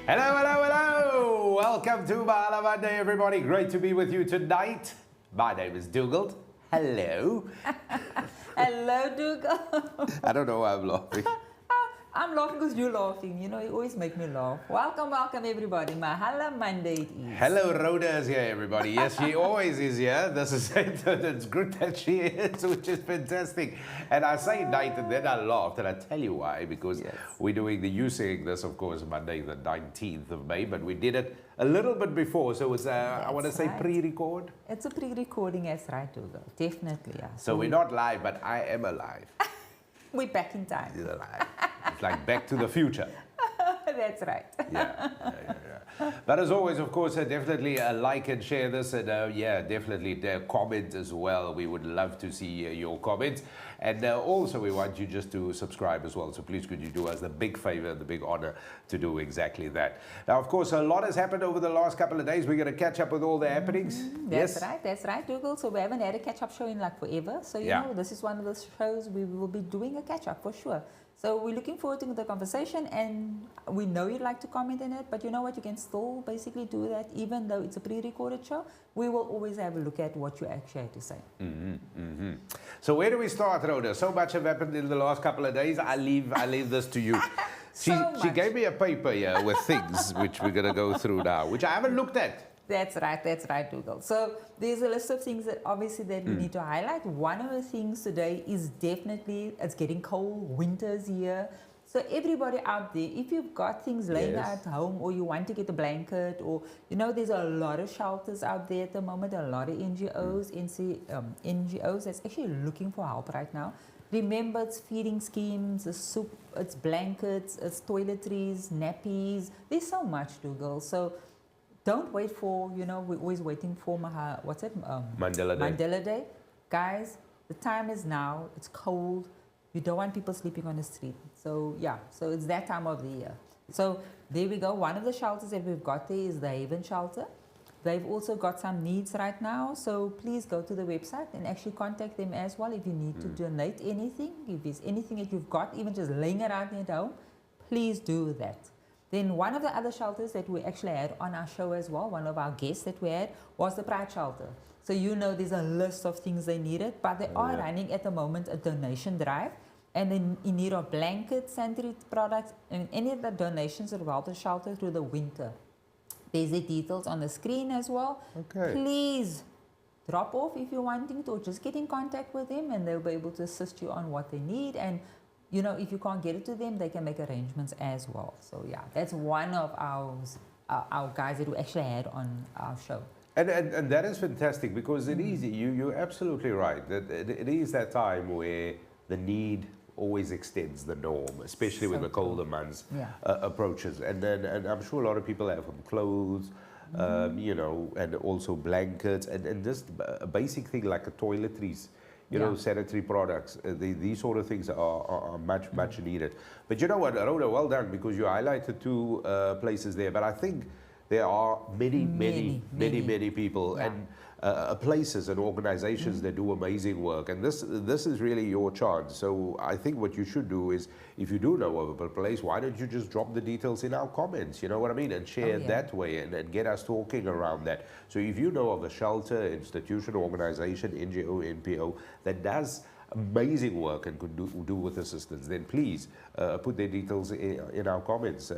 Hello, hello, hello! Welcome to Mahala Monday, everybody. Great to be with you tonight. My name is Dugald. Hello. Hello, Dugald. I don't know why I'm laughing. I'm laughing because you're laughing. You know, you always make me laugh. Welcome, welcome, everybody. Mahala Monday it is. Hello, Rhoda is here, everybody. Yes, she always is here. This is it. It's good that she is, which is fantastic. And I say night and then I laughed, and I tell you why. Because we're doing you saying this, of course, Monday the 19th of May, but we did it a little bit before. So it's, I want to say pre-record. It's a pre-recording, that's right, Dugald. Definitely, yeah. So we're not live, but I am alive. We're back in time. You're alive. It's like Back to the Future. That's right. Yeah. But as always, of course, definitely like and share this, and definitely comment as well. We would love to see your comments, and also we want you just to subscribe as well. So please, could you do us the big favor, the big honor to do exactly that. Now, of course, a lot has happened over the last couple of days. We're going to catch up with all the happenings. That's right, Dugald. So we haven't had a catch-up show in like forever. So you know, this is one of those shows we will be doing a catch-up for sure. So we're looking forward to the conversation, and we know you'd like to comment in it, but you know what, you can still basically do that even though it's a pre-recorded show. We will always have a look at what you actually had to say. So where do we start, Rhoda? So much have happened in the last couple of days. I leave this to you. She gave me a paper here with things which we're going to go through now, which I haven't looked at. That's right, Dugald. So there's a list of things that obviously that we need to highlight. One of the things today is definitely, it's getting cold, winter's here. So everybody out there, if you've got things laying at home, or you want to get a blanket, or, you know, there's a lot of shelters out there at the moment, a lot of NGOs, NGOs that's actually looking for help right now. Remember, it's feeding schemes, it's soup, it's blankets, it's toiletries, nappies. There's so much, Dugald. So don't wait for, you know, we're always waiting for Mandela Day. Guys, the time is now. It's cold. You don't want people sleeping on the street. So, yeah, so it's that time of the year. So there we go. One of the shelters that we've got there is the Haven Shelter. They've also got some needs right now. So please go to the website and actually contact them as well if you need to donate anything. If there's anything that you've got, even just laying around at home, please do that. Then one of the other shelters that we actually had on our show as well, one of our guests that we had, was the Pride Shelter. So you know there's a list of things they needed, but they are running at the moment a donation drive, and they're in need of blankets, sanitary products, and any of the donations that will help the shelter through the winter. There's the details on the screen as well. Okay. Please drop off if you're wanting to, or just get in contact with them, and they'll be able to assist you on what they need. And you know, if you can't get it to them, they can make arrangements as well. So yeah, that's one of our guys that we actually had on our show. And that is fantastic, because it is, you're absolutely right. That it is that time where the need always extends the norm, especially when the colder months approaches. And I'm sure a lot of people have clothes, you know, and also blankets, and just a basic thing like a toiletries. You know, sanitary products, these sort of things are much needed. But you know what, Rhoda, well done, because you highlighted two places there. But I think there are many people and places and organizations that do amazing work. And this is really your chance. So I think what you should do is, if you do know of a place, why don't you just drop the details in our comments, you know what I mean, and share it that way, and get us talking around that. So if you know of a shelter, institution, organization, NGO, NPO that does amazing work and could do with assistance, then please put their details in our comments.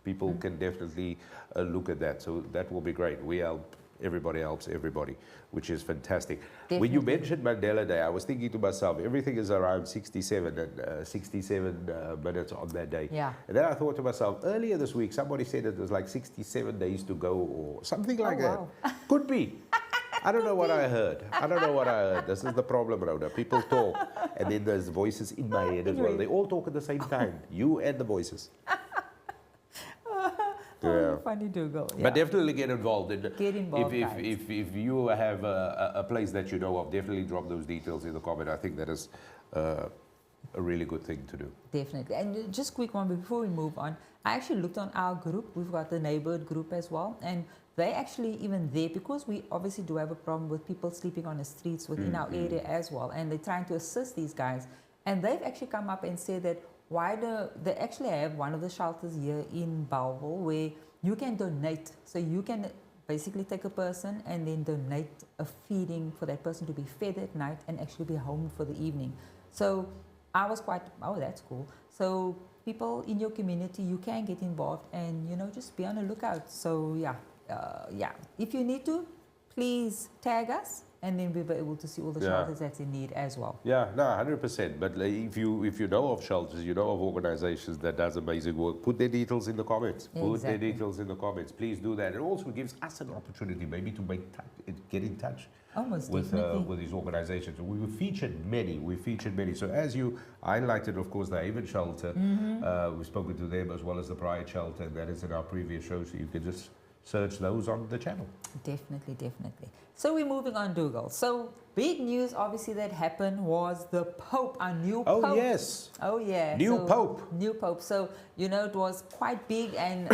People can definitely look at that. So that will be great. We help. Everybody helps everybody, which is fantastic. Definitely. When you mentioned Mandela Day, I was thinking to myself, everything is around 67 minutes on that day. Yeah. And then I thought to myself, earlier this week, somebody said it was like 67 days to go or something like that. Could be. I don't know what I heard. This is the problem, Rhoda. People talk, and then there's voices in my head as well. They all talk at the same time, you and the voices. Funny Dugald. But definitely get involved. Get involved, if you have a place that you know of, definitely drop those details in the comment. I think that is a really good thing to do. Definitely. And just quick one before we move on. I actually looked on our group. We've got the neighborhood group as well. And they actually even there, because we obviously do have a problem with people sleeping on the streets within our area as well. And they're trying to assist these guys. And they've actually come up and said that they actually have one of the shelters here in Bellville where you can donate. So you can basically take a person and then donate a feeding for that person to be fed at night and actually be home for the evening. So I was quite, oh, that's cool. So people in your community, you can get involved and, just be on the lookout. So yeah, if you need to, please tag us, and then we'll be able to see all the shelters that's in need as well. Yeah, no, 100%. But if you know of shelters, you know of organizations that does amazing work, put their details in the comments. Exactly. Put their details in the comments. Please do that. It also gives us an opportunity maybe to get in touch with these organizations. We've featured many. So as you highlighted, of course, the Haven Shelter, we've spoken to them as well as the Pride Shelter, and that is in our previous show, so you can just search those on the channel. Definitely. So we're moving on, Dougal. So big news, obviously, that happened was the Pope, our new Pope. Oh, yes. Oh, yeah. New Pope. So, it was quite big, and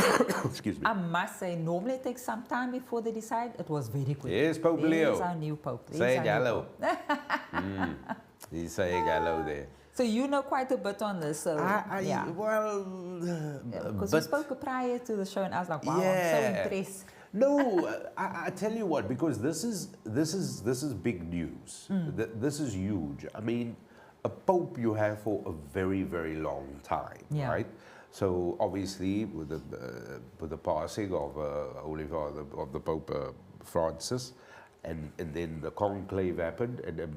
excuse me. I must say, normally it takes some time before they decide. It was very quick. Yes, Pope Leo. There's our new Pope. Saying hello. He's saying hello there. So you know quite a bit on this. So well, because we spoke prior to the show, and I was like, wow, I'm so impressed. No, I tell you what, because this is big news. This is huge. I mean, a pope you have for a very, very long time, right? So obviously, with the passing of Holy Father of the Pope Francis, and then the conclave happened, and then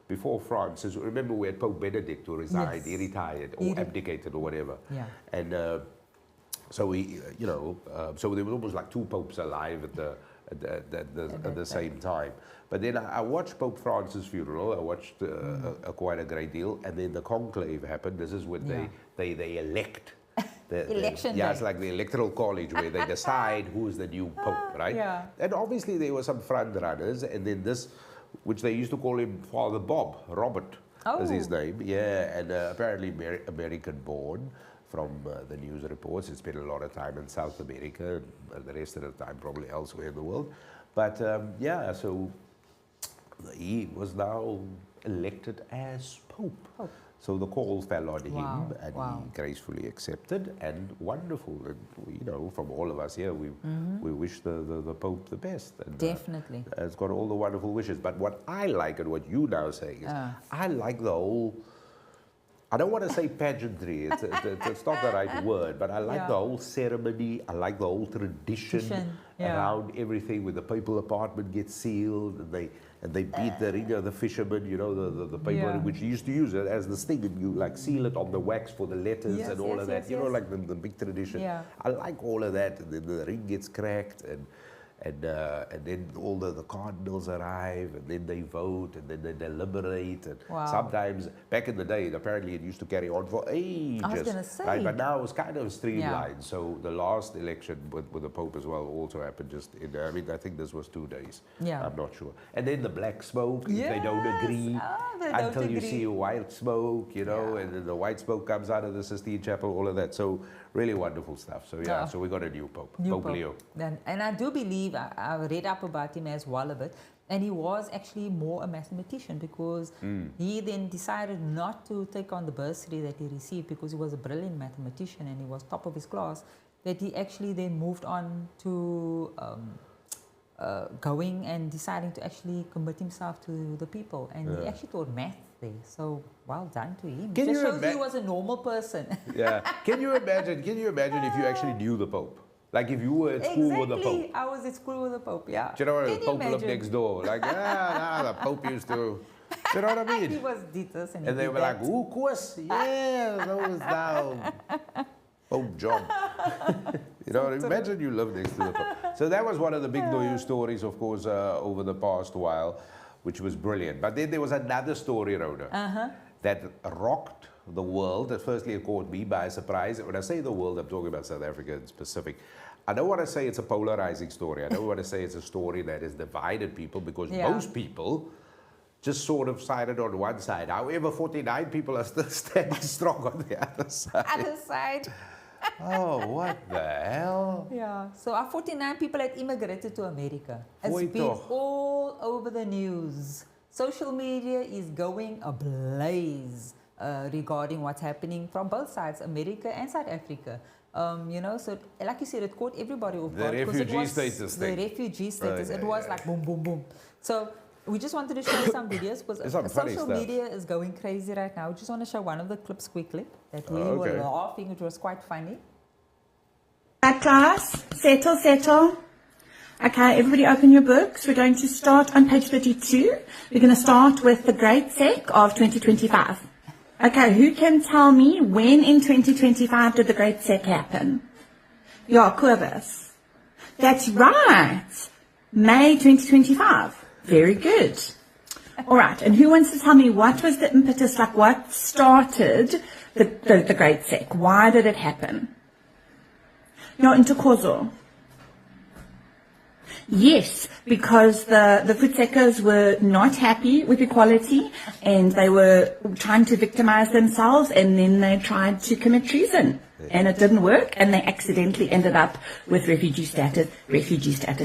before Francis, remember we had Pope Benedict who resigned, he retired or abdicated or whatever, and. So so there was almost like two popes alive at the same time. But then I watched Pope Francis' funeral. I watched quite a great deal, and then the conclave happened. This is when they elect. Election. It's like the electoral college where they decide who is the new pope, right? Yeah. And obviously there were some front runners, and then this, which they used to call him Father Bob, Robert is his name. Yeah, and apparently American born. From the news reports, he spent a lot of time in South America, and the rest of the time probably elsewhere in the world. But so he was now elected as Pope. So the call fell on him, and he gracefully accepted, and wonderful. And from all of us here, we wish the Pope the best. And, definitely. It's got all the wonderful wishes. But what I like, and what you now saying is, I like the whole. I don't want to say pageantry, it's not the right word, but I like the whole ceremony, I like the whole tradition around everything, where the papal apartment gets sealed, and they beat the ringer, the fisherman, the paper, which you used to use it as the sting, and you like seal it on the wax for the letters and all of that, like the big tradition. I like all of that, and then the ring gets cracked, and then all the cardinals arrive, and then they vote, and then they deliberate. And sometimes, back in the day, apparently it used to carry on for ages. I was going to say. Right? But now it's kind of streamlined. So the last election with the Pope as well also happened just in, I think this was 2 days. I'm not sure. And then the black smoke, if they don't agree, until you see white smoke, and then the white smoke comes out of the Sistine Chapel, all of that. So really wonderful stuff. So so we got a new Pope, Pope Leo. And I do believe, I read up about him as well a bit, and he was actually more a mathematician, because he then decided not to take on the bursary that he received, because he was a brilliant mathematician and he was top of his class, that he actually then moved on to going and deciding to actually commit himself to the people, and he actually taught math there. So well done to him. It just shows he was a normal person. Can you imagine if you actually knew the Pope? Like if you were at school with the Pope. I was at school with the Pope, Do you know what the Pope lived next door? Like, the Pope used to. Do you know what I mean? He was this and they were like, "Ooh, course, those down." Pope John. Imagine you live next to the Pope. So that was one of the big news stories, of course, over the past while, which was brilliant. But then there was another story, Rhoda, that rocked the world. That firstly, it caught me by surprise. When I say the world, I'm talking about South Africa in specific. I don't want to say it's a polarizing story. I don't want to say it's a story that has divided people, because most people just sort of sided on one side. However, 49 people are still standing strong on the other side. Other side. Oh, what the hell? So our 49 people had immigrated to America. It's been all over the news. Social media is going ablaze. regarding what's happening from both sides, America and South Africa. You know, so like you said, it caught everybody off guard. The refugee status thing. The refugee status. It was like boom, boom, boom. So we just wanted to show some videos because social media is going crazy right now. We just want to show one of the clips quickly that we were laughing, which was quite funny. Right, class, settle, settle. Okay, everybody open your books. We're going to start on page 32. We're going to start with the Great Sec of 2025. Okay, who can tell me when in 2025 did the Great Sec happen? Yeah, Kobus. That's right. May 2025. Very good. All right, and who wants to tell me what was the impetus, like what started the Great Sec? Why did it happen? Yeah, Ntokozo. Yes, because the Voetsekkers were not happy with equality and they were trying to victimize themselves, and then they tried to commit treason and it didn't work, and they accidentally ended up with refugee status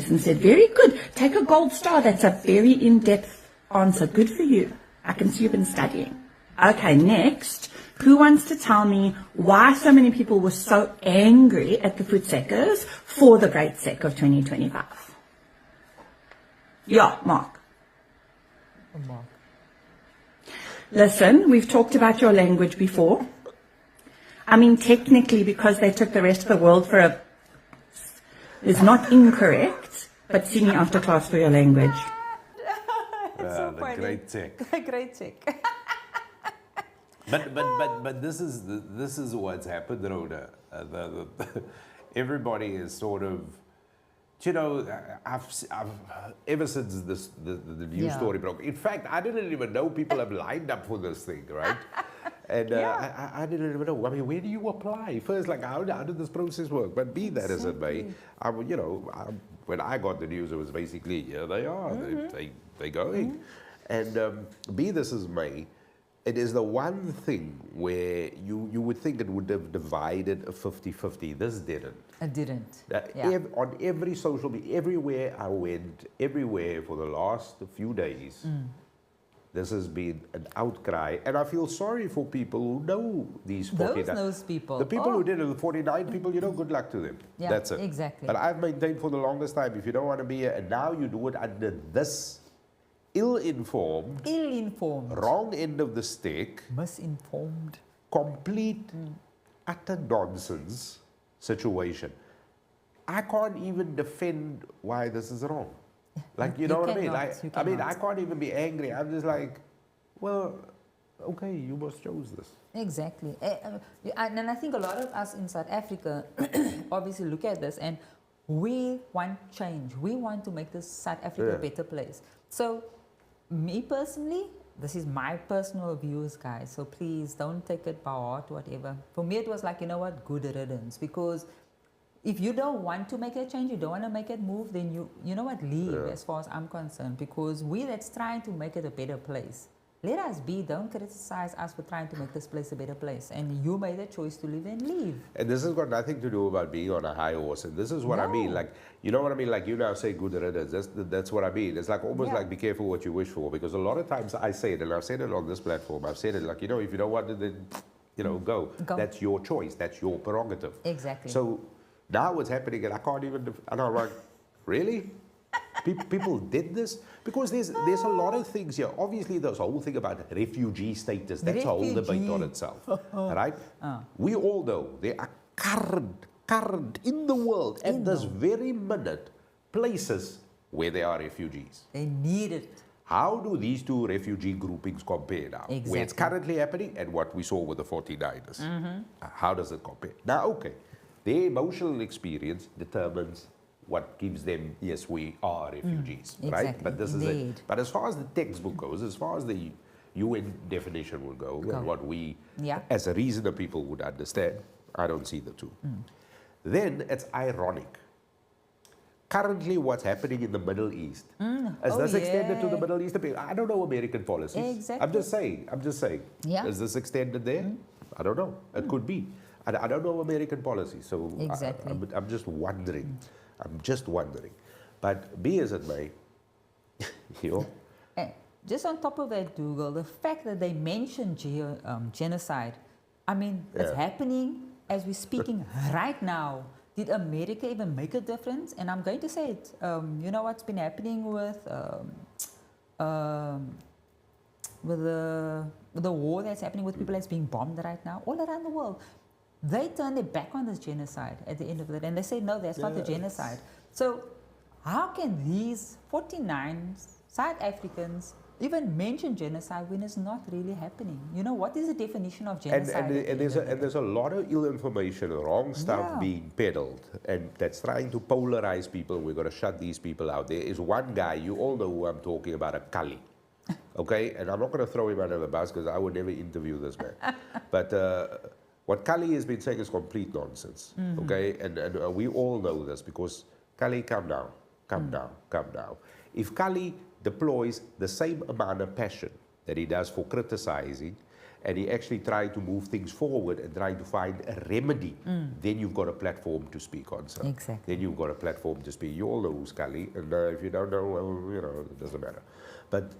and said, very good, take a gold star. That's a very in-depth answer. Good for you. I can see you've been studying. Okay, next. Who wants to tell me why so many people were so angry at the Voetsekkers for the Great Sec of 2025? Yeah, Mark. Listen, we've talked about your language before. I mean, technically, because they took the rest of the world for a... is not incorrect, but see me after class for your language. So the funny. Great Sec. The Great Sec. But this is what's happened, Rhoda. Everybody is sort of, you know, I've ever since the news story broke. In fact, I didn't even know people have lined up for this thing, right? And I didn't even know. I mean, where do you apply? First, like, how did this process work? But be that as it may, when I got the news, it was basically, here they are, they're going. And be this as may, it is the one thing where you would think it would have divided a 50-50. This didn't. It didn't. On every social media, everywhere I went, everywhere for the last few days, this has been an outcry. And I feel sorry for people who know these 49. Those people. The people who did it, the 49 people, you know, good luck to them. Yeah, that's it. Exactly. But I've maintained for the longest time, if you don't want to be here, and now you do it under this ill-informed, wrong end of the stick, misinformed, complete, utter nonsense situation. I can't even defend why this is wrong. Like, you know what I mean? Like, I mean, I can't even be angry. I'm just like, well, okay, you must choose this. Exactly. And I think a lot of us in South Africa obviously look at this and we want change. We want to make this South Africa a better place. So, me personally, this is my personal views, guys. So please don't take it by heart, whatever. For me, it was like, you know what, good riddance. Because if you don't want to make a change, you don't want to make it move, then you know what, leave as far as I'm concerned. Because that's trying to make it a better place. Let us be. Don't criticize us for trying to make this place a better place. And you made a choice to live and leave. And this has got nothing to do about being on a high horse. And this is what I mean. Like, you know what I mean? Like, you now say good riddance. That's what I mean. It's like almost like be careful what you wish for. Because a lot of times I say it, and I've said it on this platform. I've said it like, you know, if you don't want it, then, you know, go. That's your choice. That's your prerogative. Exactly. So now what's happening, and I can't even, and I'm like, really? People did this? Because there's a lot of things here. Obviously, there's a whole thing about refugee status. That's a whole debate on itself. Right? We all know there are current in the world at this very minute places where there are refugees. They need it. How do these two refugee groupings compare now? Exactly. Where it's currently happening and what we saw with the 49ers. How does it compare? Now, okay, their emotional experience determines what gives them, yes, we are refugees, right? Exactly. But this is it. But as far as the textbook goes, as far as the UN definition will go, and what we, as a reasoner people would understand, I don't see the two. Then it's ironic. Currently, what's happening in the Middle East, is this extended to the Middle East? I don't know American policies. Exactly. I'm just saying. Yeah. Is this extended there? I don't know. It could be. I don't know American policy, so I'm just wondering. I'm just wondering. But be as it may, you know, just on top of that, Dougal, the fact that they mentioned genocide, I mean, it's happening as we're speaking right now. Did America even make a difference? And I'm going to say it. You know what's been happening with the war that's happening with people that's being bombed right now all around the world? They turn their back on this genocide at the end of it, and they say, no, that's not a genocide. So how can these 49 South Africans even mention genocide when it's not really happening? You know, what is the definition of genocide? And there's a lot of ill information, wrong stuff being peddled, and that's trying to polarize people. We're going to shut these people out. There is one guy, you all know who I'm talking about, a Kali. Okay? And I'm not going to throw him under the bus because I would never interview this man. But what Kali has been saying is complete nonsense. Okay? And we all know this because Kali, calm down. Calm down. Calm down. If Kali deploys the same amount of passion that he does for criticizing, and he actually tries to move things forward and trying to find a remedy, then you've got a platform to speak on, sir. Exactly. Then you've got a platform to speak. You all know who's Kali, and if you don't know, well, you know, it doesn't matter. But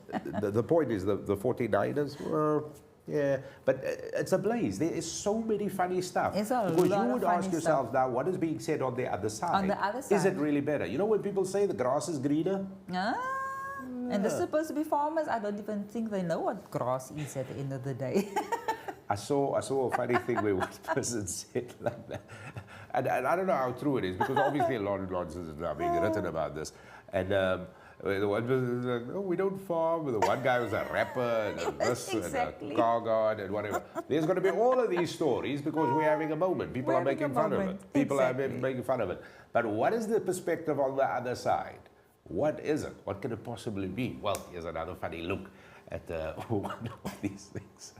the point is, the 49ers, well, yeah, but it's a blaze. There is so many funny stuff. It's a because lot you would of funny ask yourself now, what is being said on the other side? On the other side. Is it really better? You know when people say the grass is greener? And they're supposed to be farmers. I don't even think they know what grass is at the end of the day. I saw a funny thing where one person said like that. And I don't know how true it is, because obviously a lot of nonsense is now being written about this. And the one person was like, no, we don't farm. The one guy was a rapper and this Exactly. and a car guard and whatever. There's going to be all of these stories because we're having a moment. People We're are making having a fun of moment. it. People Exactly. are making fun of it. But what is the perspective on the other side? What is it? What can it possibly be? Well, here's another funny look at one of these things.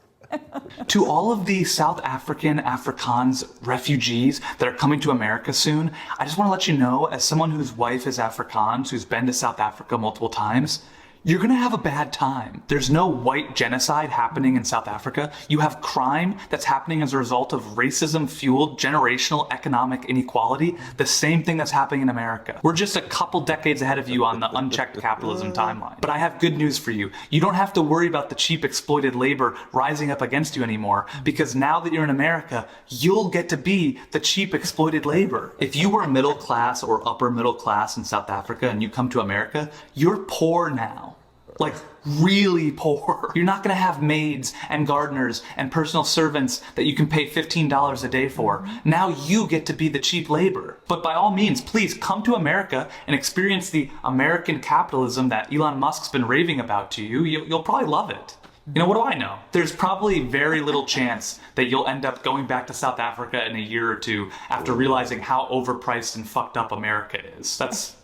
To all of the South African Afrikaans refugees that are coming to America soon, I just want to let you know, as someone whose wife is Afrikaans, who's been to South Africa multiple times, you're going to have a bad time. There's no white genocide happening in South Africa. You have crime that's happening as a result of racism-fueled generational economic inequality, the same thing that's happening in America. We're just a couple decades ahead of you on the unchecked capitalism timeline. But I have good news for you. You don't have to worry about the cheap exploited labor rising up against you anymore, because now that you're in America, you'll get to be the cheap exploited labor. If you were middle class or upper middle class in South Africa and you come to America, you're poor now. Like, really poor. You're not gonna have maids and gardeners and personal servants that you can pay $15 a day for. Now you get to be the cheap labor. But by all means, please come to America and experience the American capitalism that Elon Musk's been raving about to you. You'll probably love it. You know, what do I know? There's probably very little chance that you'll end up going back to South Africa in a year or two after realizing how overpriced and fucked up America is.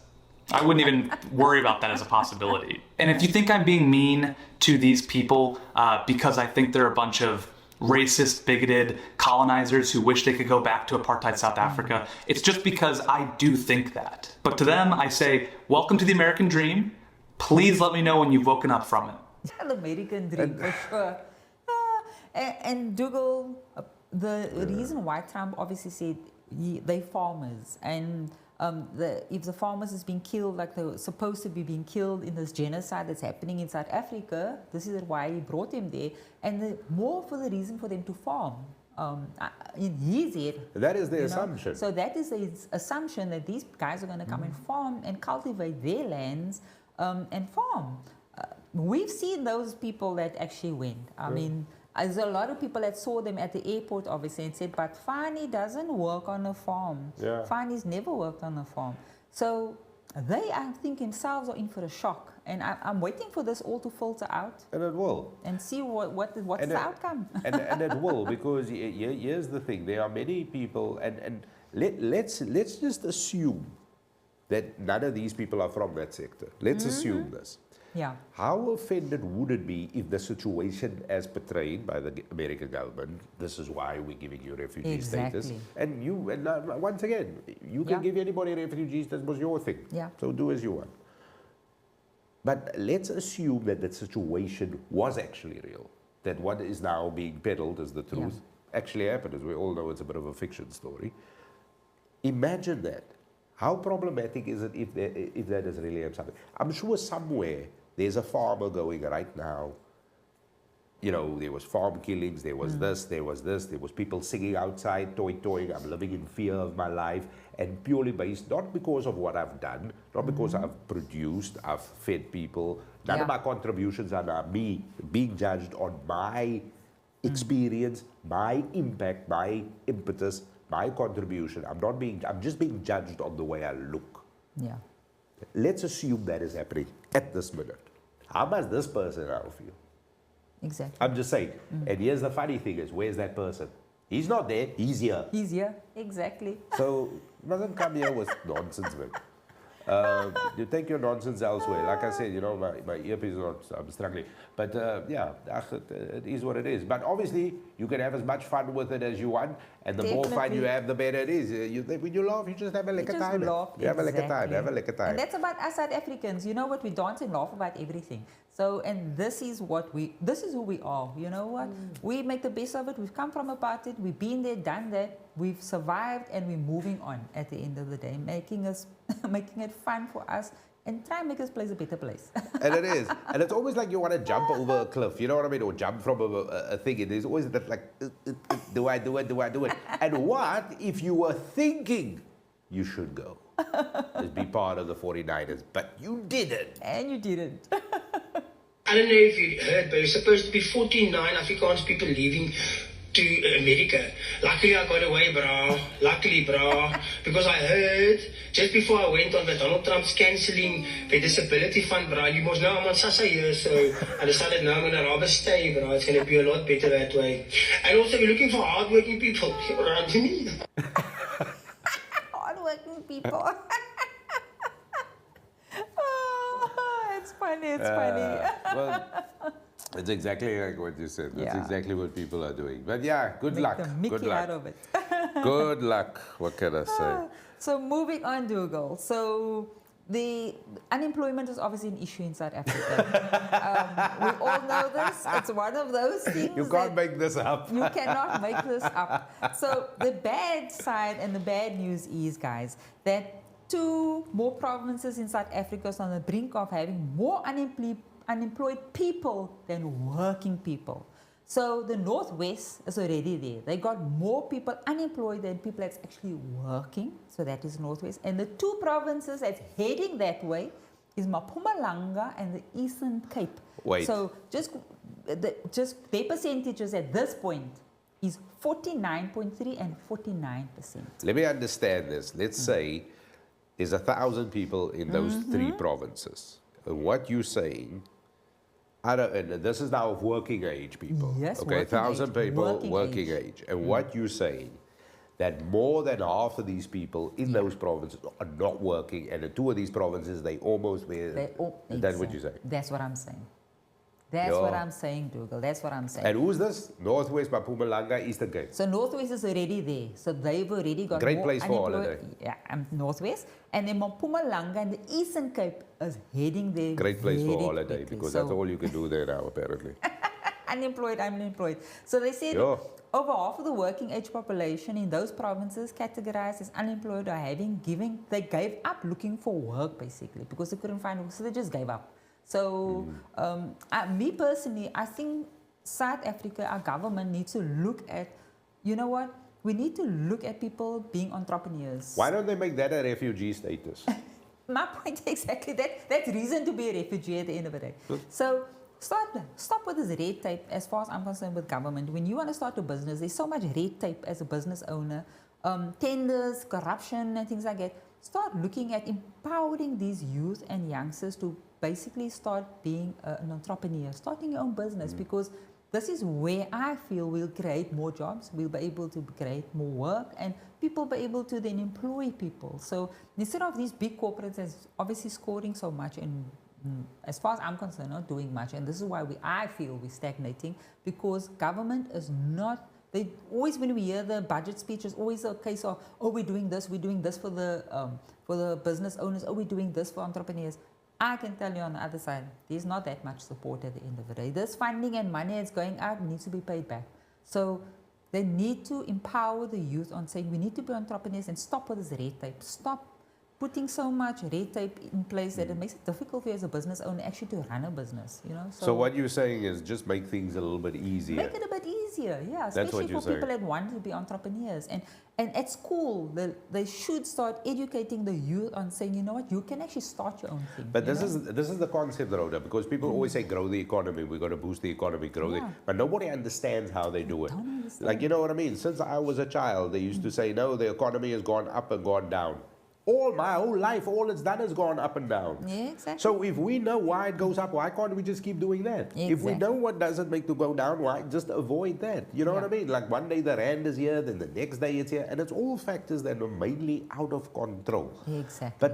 I wouldn't even worry about that as a possibility. And if you think I'm being mean to these people because I think they're a bunch of racist, bigoted colonizers who wish they could go back to apartheid South Africa, it's just because I do think that. But to them, I say, welcome to the American dream. Please let me know when you've woken up from it. The American dream, for sure. And Dougal, the reason why Trump obviously said they farmers, and if the farmers is being killed like they're supposed to be being killed in this genocide that's happening in South Africa, this is why he brought them there, and more for the reason for them to farm. In his head. That is the assumption. So that is the assumption that these guys are going to come and farm and cultivate their lands and farm. We've seen those people that actually went. I mean, there's a lot of people that saw them at the airport, obviously, and said, but Fani doesn't work on a farm. Yeah. Fani's never worked on a farm. So they, I think, themselves are in for a shock. And I'm waiting for this all to filter out. And it will. And see what's the outcome. and it will, because here's the thing. There are many people, and let's just assume that none of these people are from that sector. Let's assume this. Yeah. How offended would it be if the situation as portrayed by the American government, this is why we're giving you refugee status, and once again, you can give anybody refugee status, was your thing. Yeah. So do as you want. But let's assume that the situation was actually real, that what is now being peddled as the truth actually happened, as we all know it's a bit of a fiction story. Imagine that. How problematic is it if that is really something? I'm sure somewhere there's a farmer going right now. You know, there was farm killings, there was this, there was people singing outside, toing, I'm living in fear of my life, and purely based, not because of what I've done, not because I've produced, I've fed people. None of my contributions are now me being judged on my experience, my impact, my impetus, my contribution. I'm just being judged on the way I look. Yeah. Let's assume that is happening at this minute. How much this person now feel? Exactly. I'm just saying. And here's the funny thing is, where's that person? He's not there, he's here. He's here. Exactly. So, doesn't come here with nonsense, man. You take your nonsense elsewhere. Like I said, you know, my earpiece is not, I'm struggling. But yeah, it is what it is. But obviously, you can have as much fun with it as you want. And the more fun you have, the better it is. When you laugh, you just have a lekker time. You have a lekker time, have a lekker time. And that's about us South Africans. You know what? We dance and laugh about everything. So, and this is who we are. You know what? We make the best of it. We've come from apartheid. We've been there, done that. We've survived, and we're moving on at the end of the day, making it fun for us and try and make this place a better place. And it is. And it's always like you want to jump over a cliff, you know what I mean? Or jump from a thing. And there's always that like, do I do it? And what if you were thinking you should go? Just be part of the 49ers, but you didn't. And you didn't. I don't know if you heard, but it's supposed to be 49 Afrikaans people leaving to America. Luckily, I got away, bro. Luckily, bro. Because I heard, just before I went on that Donald Trump's cancelling the disability fund, bro, you must know I'm on Sasa here, so I decided now I'm going to rather stay, bro. It's going to be a lot better that way. And also, we're looking for hardworking people. Hardworking people. Oh, it's funny. Well, it's exactly like what you said. That's exactly what people are doing. But yeah, good luck. Good luck. Out of it. Good luck. What can I say? So moving on, Dougal. So the unemployment is obviously an issue in South Africa. We all know this. It's one of those things. You can't make this up. You cannot make this up. So the bad side and the bad news is, guys, that 2 more provinces in South Africa are on the brink of having more unemployed people than working people. So the Northwest is already there. They got more people unemployed than people that's actually working. So that is Northwest. And the 2 provinces that's heading that way is Mpumalanga and the Eastern Cape. Wait. So just their percentages at this point is 49.3 and 49%. Let me understand this. Let's say there's 1,000 people in those 3 provinces. And what you're saying, and this is now of working age people. Yes, okay, 1,000 people working age. And what you're saying, that more than half of these people in those provinces are not working, and in 2 of these provinces, they almost were. That's what you say. That's what I'm saying. That's what I'm saying, Dougal. That's what I'm saying. And who's this? Northwest, Mpumalanga, Eastern Cape. So Northwest is already there. So they've already got Great more place for holiday. Yeah, Northwest. And then Mpumalanga and the Eastern Cape is heading there. Great place for holiday quickly. because that's all you can do there now, apparently. Unemployed. So they said over half of the working age population in those provinces categorized as unemployed or they gave up looking for work basically because they couldn't find work. So they just gave up. So, me personally, I think South Africa, our government needs to look at, you know what? We need to look at people being entrepreneurs. Why don't they make that a refugee status? My point exactly. That's reason to be a refugee at the end of the day. So, stop with this red tape as far as I'm concerned with government. When you want to start a business, there's so much red tape as a business owner. Tenders, corruption and things like that. Start looking at empowering these youth and youngsters to basically start being an entrepreneur, starting your own business, because this is where I feel we'll create more jobs, we'll be able to create more work, and people be able to then employ people. So instead of these big corporates that's obviously scoring so much and as far as I'm concerned, not doing much, and this is why I feel we're stagnating, because government is not. They always, when we hear the budget speech, it's always a case of, we're doing this for the business owners, we're doing this for entrepreneurs. I can tell you on the other side, there's not that much support at the end of the day. This funding and money that's going out needs to be paid back. So they need to empower the youth on saying we need to be entrepreneurs and stop with this red tape. Stop putting so much red tape in place that it makes it difficult for you as a business owner actually to run a business, you know. So what you're saying is just make things a little bit easier. Make it a bit easier, yeah. That's what Especially you're for people saying. that want to be entrepreneurs. And at school, they should start educating the youth on saying, you know what, you can actually start your own thing. But this is the concept, Rhoda, because people always say grow the economy, we've got to boost the economy, grow it. But nobody understands how they do it. Don't understand. Like, you know what I mean? Since I was a child, they used to say, no, the economy has gone up and gone down. All my whole life, all it's done is gone up and down. Yeah, exactly. So if we know why it goes up, why can't we just keep doing that? Exactly. If we know what doesn't make to go down, why just avoid that? You know what I mean? Like one day the rand is here, then the next day it's here, and it's all factors that are mainly out of control. Exactly.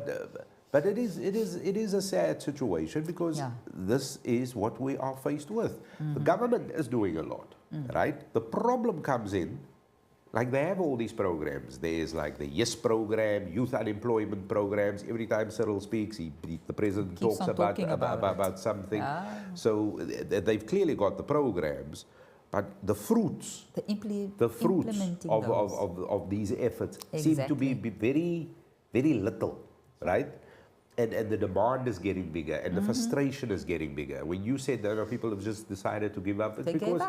But it is a sad situation because this is what we are faced with. The government is doing a lot, right? The problem comes in. Like they have all these programs. There's like the YES program, youth unemployment programs. Every time Cyril speaks, the president Keeps talks on talking about something. So they've clearly got the programs, but the fruits implementing of these efforts seem to be very, very little, right? And the demand is getting bigger, and the frustration is getting bigger. When you said that people have just decided to give up, it's because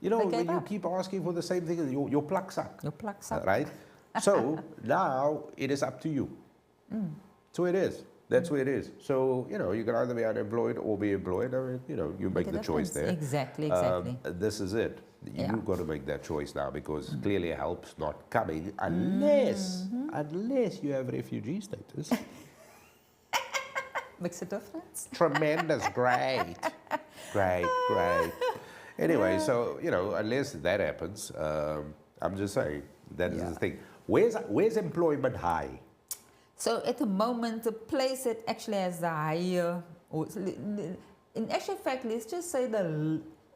you know when you keep asking for the same thing, your pluck suck. Your pluck suck. Right? So now it is up to you. So it is. That's where it is. So, you know, you can either be unemployed or be employed. I mean, you know, you make the choice there. Exactly. This is it. You've got to make that choice now because clearly help's not coming unless you have refugee status. Makes a difference. Tremendous. Great. Anyway, so, you know, unless that happens, I'm just saying, that is the thing. Where's employment high? So at the moment, the place that actually has the higher, in actual fact, let's just say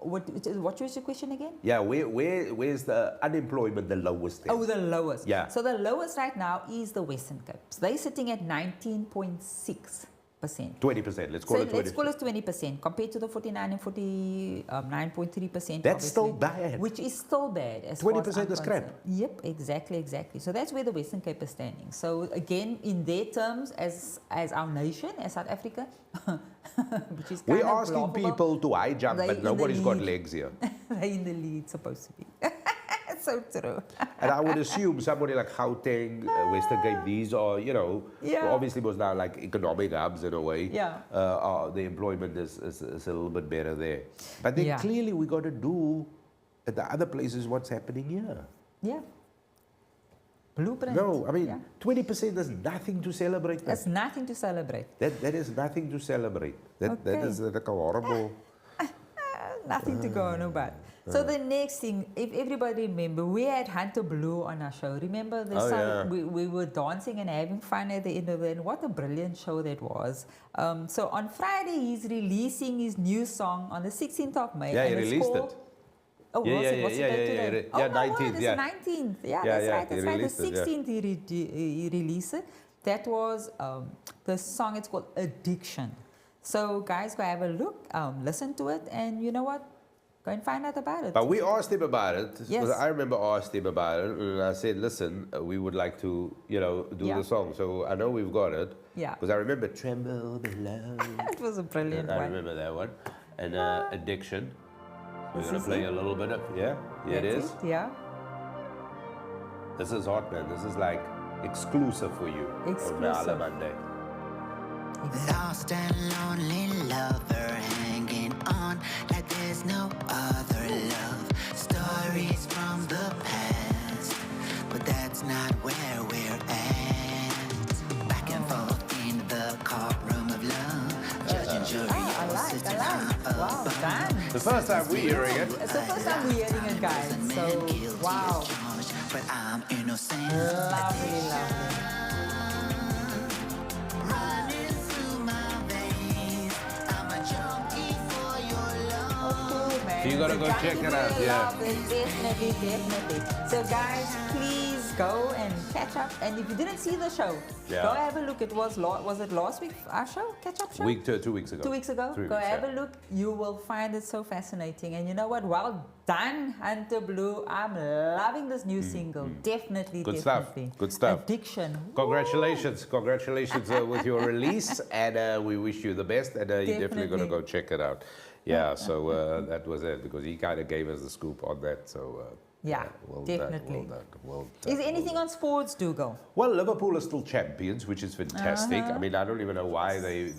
what was your question again? Yeah, where's the unemployment the lowest? Oh, the lowest. Yeah. So the lowest right now is the Western Cape. So they're sitting at 19.6%. 20%. Let's call it 20%. Let's call it 20% compared to the 49 and 49.3%. That's still bad. Which is still bad. 20% is crap. Yep, exactly. So that's where the Western Cape is standing. So again, in their terms, as our nation, as South Africa, which is we're asking people to high jump, but nobody's got legs here. They're in the lead, supposed to be. So true. And I would assume somebody like Gauteng, Western Cape, these are, you know, obviously was now like economic hubs in a way. Yeah. The employment is a little bit better there. But then clearly we got to do at the other places what's happening here. Yeah. Blueprint. No, I mean, 20% is nothing to celebrate. That's nothing to celebrate. That is nothing to celebrate. That is like a horrible... Nothing to go on about. So the next thing, if everybody remember, we had Hunter Blue on our show. Remember the song? We were dancing and having fun at the end of it. And what a brilliant show that was. So on Friday, he's releasing his new song on the 16th of May. Yeah, he released it. Oh, what's it today? Yeah, 19th. It's the 19th. Yeah, that's right. The 16th he released it. That was the song. It's called Addiction. So guys, go have a look, listen to it, and you know what? Go and find out about it. But we asked him about it. Yes. I remember asked him about it, and I said, listen, we would like to, you know, do the song. So I know we've got it. Yeah. Because I remember Tremble Below. It was a brilliant one. I remember that one. And Addiction. We're going to play a little bit of, here it is. Yeah. This is hot, man. This is like exclusive for you. Exclusive. On Mahala Monday. Lost and lonely lover hanging on like there's no other love. Stories from the past, but that's not where we're at. Back and forth in the courtroom of love. Judge and jury all sitting Wow, done. The first time we're hearing it. It's the first time we're hearing it, guys. So, wow. But I'm innocent. Lovely. So you gotta go check it out, Definitely. So guys, please go and catch up. And if you didn't see the show, Yeah. go have a look. It was it last week, our show, catch-up show? 2 weeks ago. 2 weeks ago. 3 Go weeks, have yeah. a look. You will find it so fascinating. And you know what? Well done, Hunter Blue. I'm loving this new single. Definitely, Good stuff. definitely. Good stuff. Addiction. Congratulations. Congratulations with your release. And we wish you the best. And you're definitely going to Definitely. go check it out. Yeah, so that was it because he kind of gave us the scoop on that. So Yeah, well definitely. Done, well done. Is anything on sports, Dougal? Well, Liverpool are still champions, which is fantastic. I mean, I don't even know why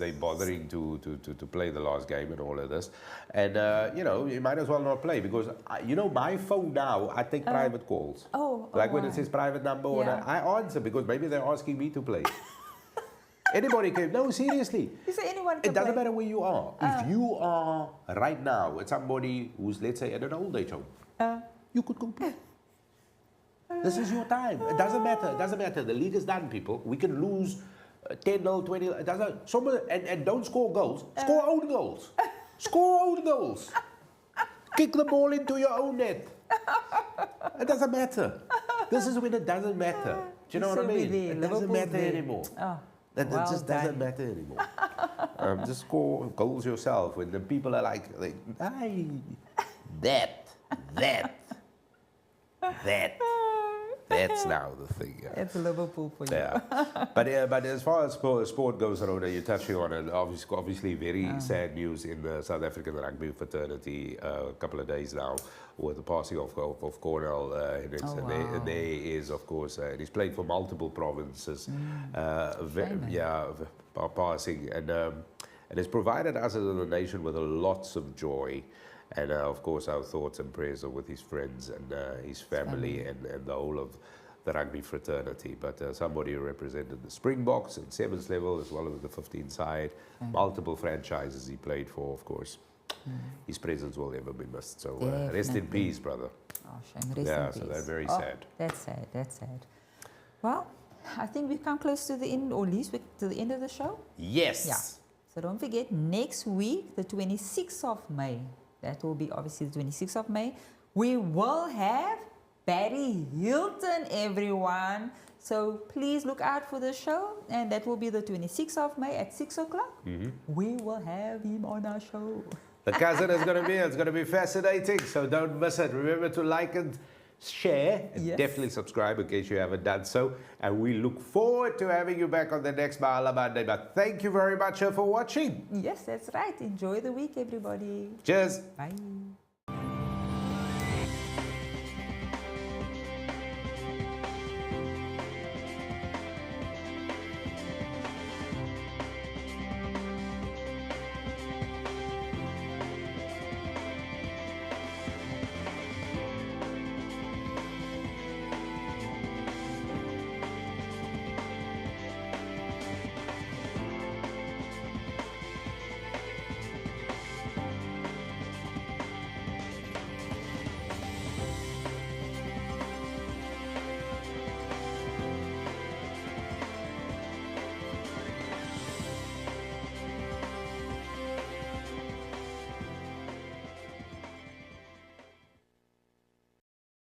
they bothering to play the last game and all of this. And, you know, you might as well not play because, you know, my phone now, I take private calls. Like when it says private number, or Yeah. I answer because maybe they're asking me to play. Anybody can, no, seriously. You say anyone can It doesn't play? matter where you are. If you are right now with somebody who's, let's say, at an old age home, you could go play. This is your time. It doesn't matter. It doesn't matter. The league is done, people. We can lose 10-0, 20. It doesn't. And don't score goals. Score own goals. Score own goals. Kick the ball into your own net. It doesn't matter. This is when it doesn't matter. Do you know what I So mean? there, It doesn't Liverpool's matter there. anymore. Oh, It well just done. doesn't matter anymore. Just score goals yourself. When the people are like "Aye, that. That's now the thing. Yeah. It's Liverpool for you. Yeah. But as far as sport goes, Rhoda, you're touching on it. Obviously very sad news in the South African rugby fraternity a couple of days now with the passing of Cornell Hendricks. Oh, And wow. there is, of course, and he's played for multiple provinces. Shame, Passing. And it's provided us as a nation with lots of joy. And of course, our thoughts and prayers are with his friends and his family and the whole of the rugby fraternity. But somebody who represented the Springboks at 7th level as well as the 15 side, multiple franchises he played for, of course. His presence will never be missed. So rest in Definitely. peace, brother. Oh, shame. Rest Yeah, in so peace. that's very Oh, sad. That's sad. That's sad. Well, I think we've come close to the end, or at least to the end of the show. Yes. Yeah. So don't forget, next week, the 26th of May, that will be obviously the 26th of May, we will have Barry Hilton, everyone. So please look out for the show, and that will be the 26th of May at 6 o'clock. We will have him on our show. The cousin is going to be here. It's going to be fascinating. So don't miss it. Remember to like and share and Yes. definitely subscribe in case you haven't done so. And we look forward to having you back on the next Mahala Monday. But thank you very much for watching. Yes, that's right. Enjoy the week, everybody. Cheers. Bye.